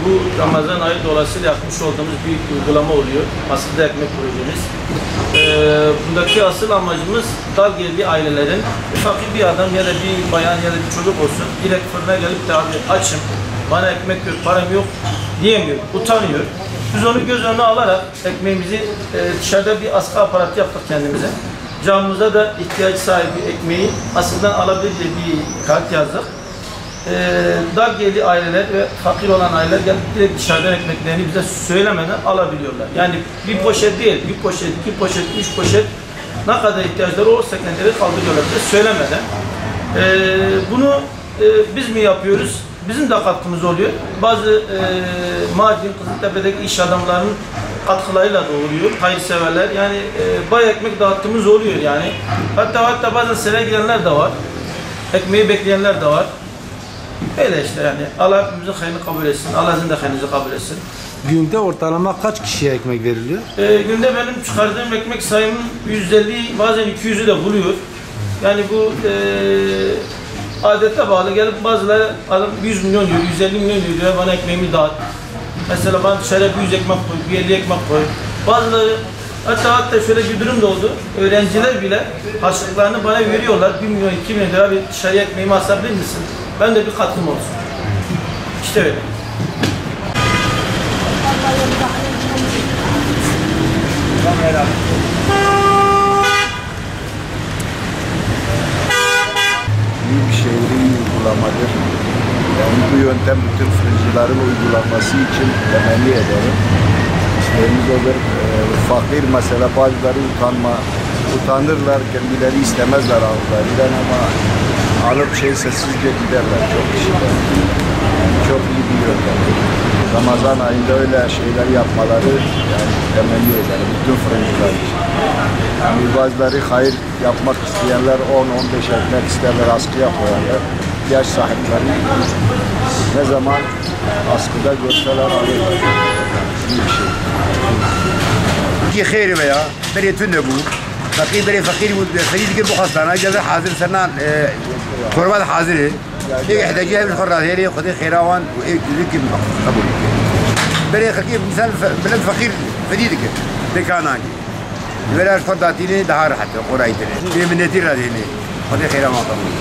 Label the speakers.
Speaker 1: Bu Ramazan ayı dolayısıyla yapmış olduğumuz bir uygulama oluyor. Aslında ekmek projemiz. Bundaki asıl amacımız dar gelirli ailelerin fakir bir adam ya da bir bayan ya da bir çocuk olsun direkt fırına gelip de abi açım, bana ekmek yok, param yok diyemiyor, utanıyor. Biz onu göz önüne alarak ekmeğimizi dışarıda bir askı aparatı yaptık kendimize. Camımıza da ihtiyaç sahibi ekmeği aslında alabileceği bir kart yazdık. Dar gelirli aileler ve fakir olan aileler gelip direkt dışarıdan ekmeklerini bize söylemeden alabiliyorlar. Yani bir poşet değil, bir poşet, iki poşet, üç poşet ne kadar ihtiyaçları olursa kendileri kaldırıyorlar bize söylemeden. Bunu biz mi yapıyoruz? Bizim de katkımız oluyor. Bazı Mardin, Kızıltepe'deki iş adamlarının katkılarıyla da oluyor. Hayırseverler. Yani bayağı ekmek dağıttığımız oluyor yani. Hatta bazen sene gidenler de var. Ekmeği bekleyenler de var. Öyle işte yani. Allah hepimizin hayrını kabul etsin. Allah sizin de hayrınızı kabul etsin.
Speaker 2: Günde ortalama kaç kişiye ekmek veriliyor?
Speaker 1: Günde benim çıkardığım ekmek sayımın 150, bazen 200'ü de buluyor. Yani bu adete bağlı. Gelip bazıları adam 100 milyon diyor, 150 milyon diyor, bana ekmeğimi dağıt. Mesela bana dışarıya bir 100 ekmek koy, bir 50 ekmek koy. Bazıları hatta şöyle bir durum da oldu. Öğrenciler bile harçlıklarını bana veriyorlar. 1 milyon, 2 milyon lira bir dışarıya ekmeğimi asabilir misin? Ben de bir katkım olsun. İşte öyle.
Speaker 3: Büyükşehir'in uygulamadır. Yani bu yöntem bütün fırıncıların uygulanması için temenni ederim. İsteğimiz olur. Fakir mesela bazıları utanırlar, kendileri istemezler alırlar ama alıp sessizce giderler çok kişiler. Yani çok iyi bir yöntem. Ramazan ayında öyle şeyler yapmaları yani temenni ederim bütün fırıncılar için. Yani bazıları hayır yapmak isteyenler 10-15 ekmek isterler, askıya koyarlar. Yaş sahipleri ne zaman askıda görseler alırlar. İyi bir şey.
Speaker 4: كي خير بيا بري تنبو فقير بري فقير خليل يجيب خاصنا جاب حاضر سنان قربات حاضره هيك يحتاجها بالحرة هذه خذي خيراوان ويجيك قبول بري خليل مثال بلد فقير فديدك دكاناني بلاش فرضاتيني دهار حتى قرايتني من نتيرة هذه خذي خيراوان قبول